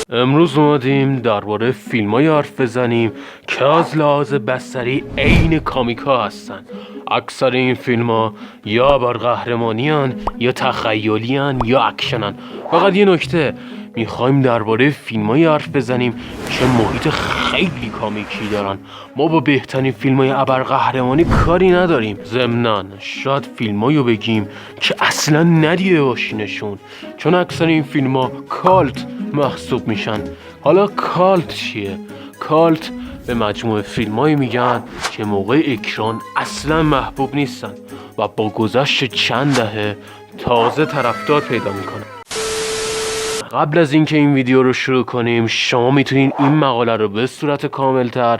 امروز اومدیم درباره فیلم‌های حرف بزنیم که از لحاظ بصری عین کامیکا هستن. اکثر این فیلم‌ها یا ابرقهرمانی‌ان یا تخیلی‌ان یا اکشنن. فقط یه نکته، میخوایم درباره فیلم‌های حرف بزنیم که محیط خیلی کامیکی دارن. ما با بهترین فیلم‌های ابرقهرمانی کاری نداریم. ضمناً شاید فیلم‌هایی بگیم که اصلا ندیده باشینشون، چون اکثر این فیلم‌ها کالت محسوب میشن. حالا کالت چیه؟ کالت به مجموعه فیلمایی میگن که موقع اکران اصلا محبوب نیستن و با گذشت چند دهه تازه طرفدار پیدا میکنن. قبل از اینکه این ویدیو رو شروع کنیم، شما میتونین این مقاله رو به صورت کاملتر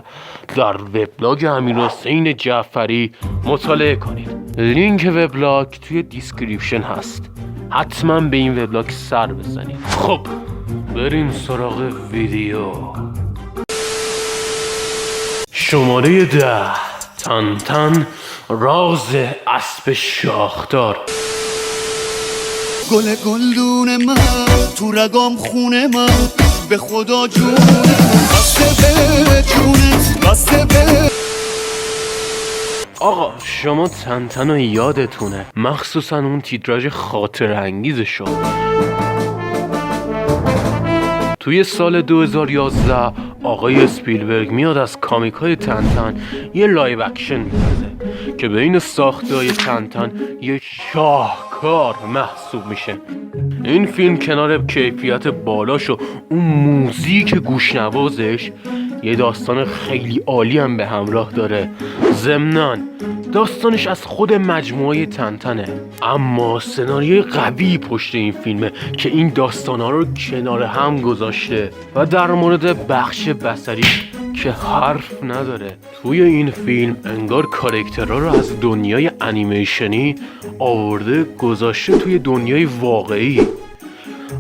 در وبلاگ امیرحسین جعفری مطالعه کنید. لینک وبلاگ توی دیسکریپشن هست، حتما به این وبلاگ سر بزنید. خب بریم سراغ ویدیو. شماره 10، تنتن، راز اسب شاخدار. گل گلدون من تو رگام خونه من، به خدا جونم بسته به جونت بسته به. آقا شما تنتن رو یادتونه، مخصوصا اون تیتراژ خاطر انگیزشو. توی سال 2011 آقای اسپیلبرگ میاد از کامیکای تنتن یه لایو اکشن میسازه که بین ساخته‌های تنتن یه شاهکار محسوب میشه. این فیلم کنار کیفیت بالاش و اون موزیک گوشنوازش یه داستان خیلی عالی هم به همراه داره. ضمناً داستانش از خود مجموعه تنتنه، اما سناریوی قوی پشت این فیلمه که این داستانا رو کنار هم گذاشته و در مورد بخش بصری که حرف نداره. توی این فیلم انگار کاراکترها رو از دنیای انیمیشنی آورده گذاشته توی دنیای واقعی.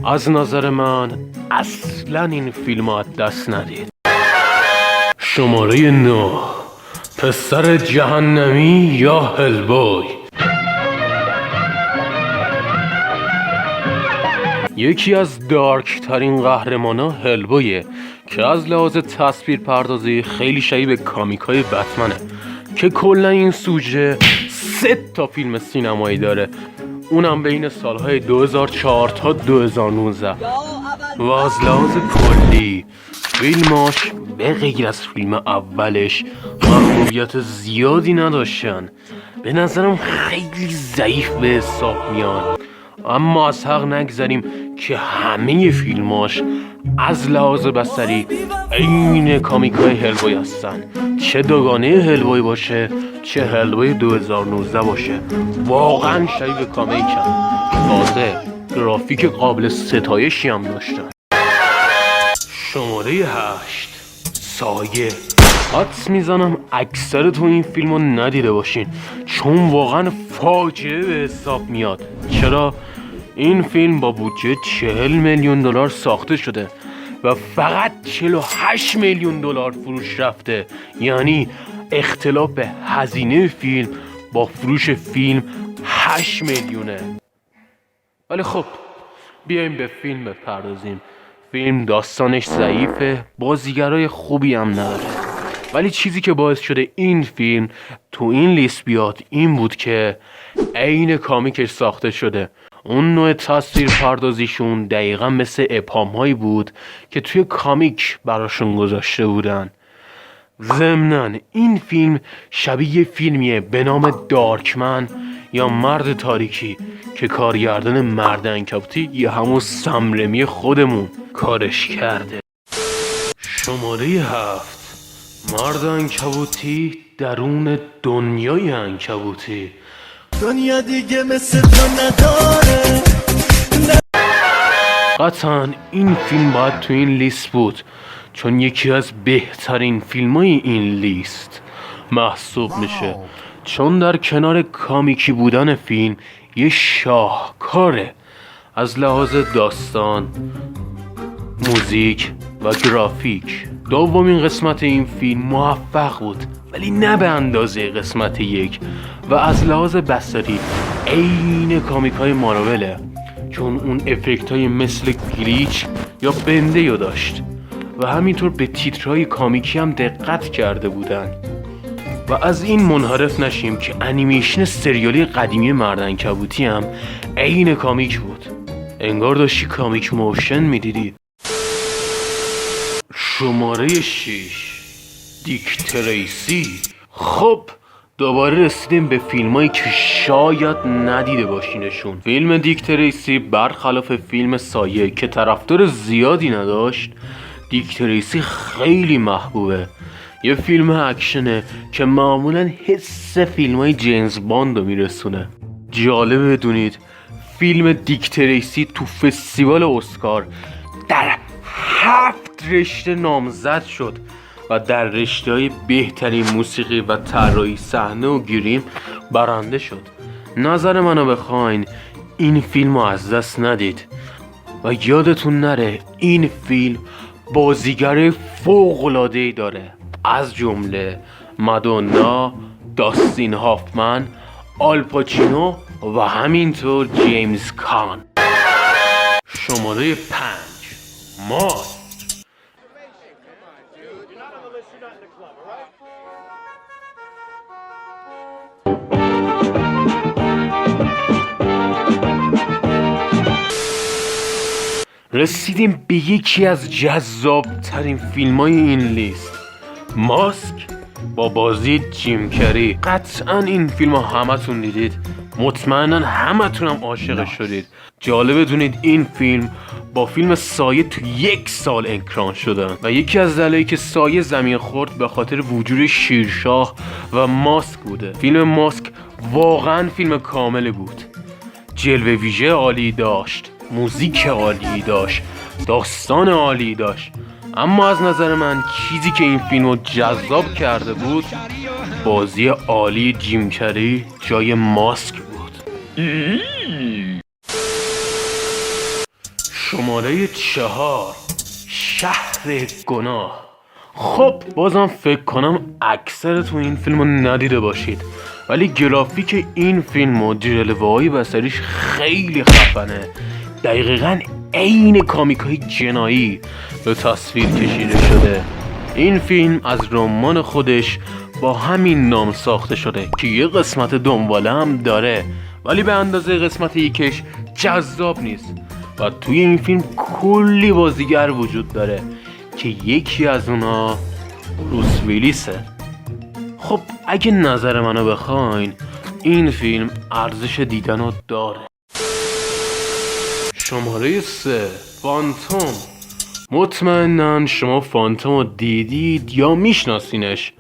از نظر من اصلا این فیلم رو دست ندید. شماره 9، پسر جهنمی یا هلبوی. یکی از دارک ترین قهرمانا هلبویه که از لحاظ تصویر پردازی خیلی شبیه به کامیکای بتمنه که کلا این سوژه 3 تا فیلم سینمایی داره، اونم بین سالهای 2004 تا 2019. و از لحاظ کلی فیلماش به غیر از فیلم اولش محبوبیت زیادی نداشتن، به نظرم خیلی ضعیف به حساب میان. اما از حق نگذاریم که همه فیلماش از لحاظ بصری عین کامیکای هلبوی هستن، چه دوگانه هلبوی باشه چه هلبوی 2019 باشه. واقعا شبیه به کامیکن، تازه گرافیک قابل ستایشی هم داشتن. شماره 8، سایه. حدس میزنم اکثرتون این فیلم رو ندیده باشین، چون واقعا فاجعه به حساب میاد. چرا؟ این فیلم با بودجه 40 میلیون دلار ساخته شده و فقط 48 میلیون دلار فروش رفته، یعنی اختلاف هزینه فیلم با فروش فیلم 8 میلیونه. ولی خب بیایم به فیلم بپردازیم. فیلم داستانش ضعیفه، بازیگرای خوبی هم نداره، ولی چیزی که باعث شده این فیلم تو این لیست بیاد این بود که عین کامیکش ساخته شده. اون نوع تصویر پردازیشون دقیقا مثل ابهام هایی بود که توی کامیک براشون گذاشته بودن. ضمناً این فیلم شبیه فیلمیه به نام دارکمن یا مرد تاریکی که کارگردان مرد عنکبوتی یا همون سم رمی خودمون کارش کرده. شماره 7، مرد عنکبوتی درون دنیای عنکبوتی. دنیا دیگه مثل تو نداره. قطعاً این فیلم باید تو این لیست بود، چون یکی از بهترین فیلمای این لیست محسوب میشه، چون در کنار کامیکی بودن فیلم یه شاهکاره از لحاظ داستان، موزیک و گرافیک. دومین قسمت این فیلم موفق بود ولی نه به اندازه قسمت 1 و از لحاظ بصری عین کامیکای مارول، چون اون افکت های مثل گلیچ یا بنده رو داشت و همینطور به تیترهای کامیکی هم دقت کرده بودن. و از این منحرف نشیم که انیمیشن سریالی قدیمی مردعنکبوتی هم عین کامیک بود، انگار داشتی کامیک موشن میدیدی. شماره 6 دیک تریسی. خب دوباره رسیدیم به فیلمایی که شاید ندیده باشینشون. فیلم دیک تریسی برخلاف فیلم سایه که طرفدار زیادی نداشت، دیک تریسی خیلی محبوبه. یه فیلم اکشنه که معمولا حس فیلمای جیمز باند رو میرسونه. جالبه بدونید فیلم دیک تریسی تو فستیوال اسکار در 7 رشته نامزد شد و در رشته‌های بهترین موسیقی و طراحی صحنه و گریم برنده شد. نظر منو بخواین این فیلمو از دست ندید و یادتون نره این فیلم بازیگر فوق‌العاده‌ای داره، از جمله مادونا، داستین هافمن، آل پاچینو و همینطور جیمز کان. شماره 5 ماست. رسیدیم به یکی از جذاب‌ترین فیلم‌های این لیست، ماسک با بازی جیم کری. قطعاً این فیلمو همتون دیدید، مطمئناً همتون هم عاشق شدید. جالب بدونید این فیلم با فیلم سایه تو 1 سال اکران شدن و یکی از دلایلی که سایه زمین خورد به خاطر وجود شیرشاه و ماسک بوده. فیلم ماسک واقعاً فیلم کاملی بود، جلوه ویژه عالی داشت، موزیک عالی داشت، داستان عالی داشت. اما از نظر من چیزی که این فیلمو جذاب کرده بود بازی عالی جیم کری جای ماسک بود. شماره 4 شهر گناه. خب بازم فکر کنم اکثرتون این فیلمو ندیده باشید، ولی گرافیک این فیلم و جلوه‌های بصریش خیلی خفنه. دقیقاً عین کامیکای جنایی به تصویر کشیده شده. این فیلم از رمان خودش با همین نام ساخته شده که یه قسمت دنباله هم داره، ولی به اندازه قسمت یکش جذاب نیست. و توی این فیلم کلی بازیگر وجود داره که یکی از اونا بروس ویلیسه. خب اگه نظر منو بخواین این فیلم ارزش دیدن رو داره. شماره 3 فانتوم. مطمئناً شما فانتوم رو دیدید یا میشناسینش.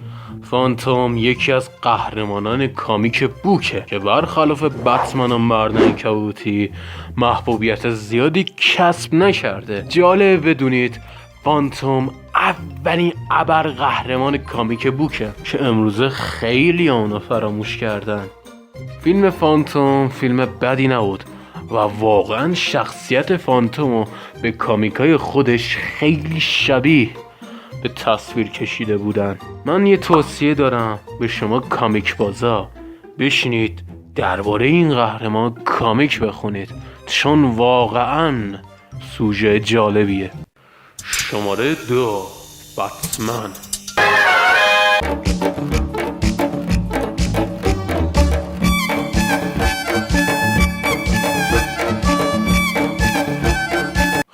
فانتوم یکی از قهرمانان کامیک بوکه که برخلاف بتمن و مردعنکبوتی محبوبیت زیادی کسب نکرده. جالب بدونید فانتوم اولین ابر قهرمان کامیک بوکه که امروزه خیلی اونو فراموش کردن. فیلم فانتوم فیلم بدی نبود و واقعا شخصیت فانتومو به کامیکای خودش خیلی شبیه به تصویر کشیده بودن. من یه توصیه دارم به شما کامیک بازا، بشینید درباره این قهرمان کامیک بخونید چون واقعا سوژه جالبیه. شماره 2 بتمن.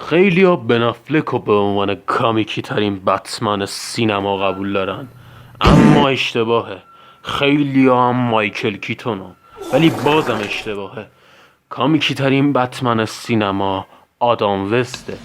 خیلی ها بن افلک رو به عنوان کامیکی ترین بتمن سینما قبول دارن، اما اشتباهه. خیلی ها هم مایکل کیتونو، ولی بازم اشتباهه. کامیکی ترین بتمن سینما آدام وسته.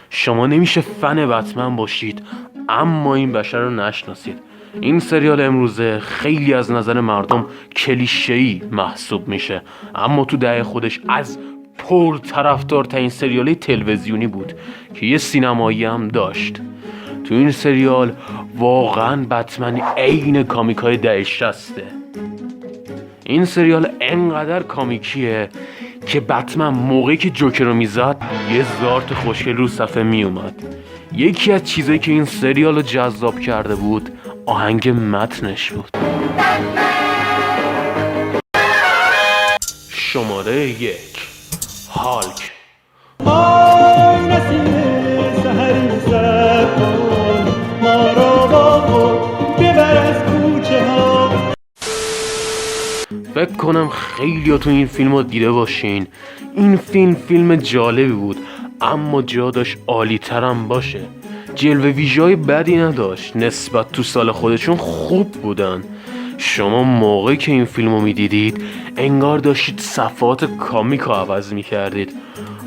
شما نمیشه فن بتمن باشید اما این بشر رو نشناسید. این سریال امروزه خیلی از نظر مردم کلیشه‌ای محسوب میشه، اما تو دهه خودش از پر طرفدارترین سریال تلویزیونی بود که یه سینمایی هم داشت. تو این سریال واقعا بتمن عین کامیکای دهه 60. این سریال انقدر کامیکیه که بتمن موقعی که جوکر رو میزد یه زارت خوشگل رو صفحه میومد. یکی از چیزایی که این سریال رو جذاب کرده بود آهنگ متنش بود. شماره 1 هالک. فکر کنم خیلی تو این فیلم رو دیده باشین. این فیلم جالبی بود، اما جا داشت عالی ترم باشه. جلوه ویژه‌های بدی نداشت، نسبت تو سال خودشون خوب بودن. شما موقعی که این فیلم رو میدیدید انگار داشتید صفحات کامیک رو عوض میکردید.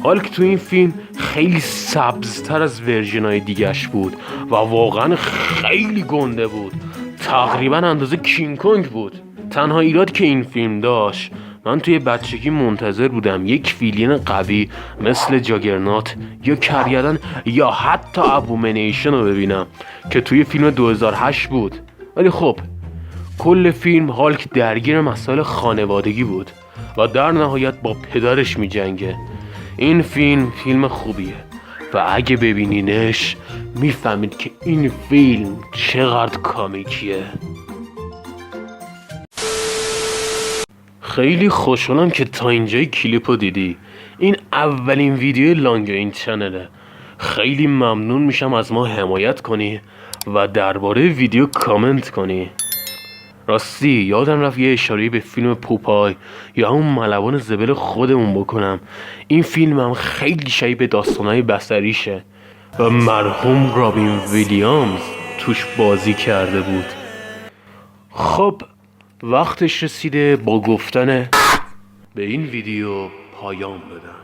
حال که تو این فیلم خیلی سبزتر از ورژن‌های دیگش بود و واقعا خیلی گنده بود، تقریبا اندازه کینگ کنگ بود. تنها ایراد که این فیلم داشت، من توی بچگی منتظر بودم یک ویلین قوی مثل جاگرنات یا کرگدن یا حتی ابومنیشن رو ببینم که توی فیلم 2008 بود. ولی خب کل فیلم هالک درگیر مسائل خانوادگی بود و در نهایت با پدرش می جنگه. این فیلم خوبیه و اگه ببینینش میفهمید که این فیلم چقدر کامیکیه. خیلی خوشحالم که تا اینجای کلیپو دیدی. این اولین ویدیو لانگ این چنله. خیلی ممنون میشم از ما حمایت کنی و درباره ویدیو کامنت کنی. راستی یادم رفت یه اشاره به فیلم پوپای یا اون ملوان زبل خودمون بکنم. این فیلم هم خیلی شبیه به داستانهای بصریشه و مرحوم رابین ویلیامز توش بازی کرده بود. خب وقتش رسیده با گفتن به این ویدیو پایان بدم.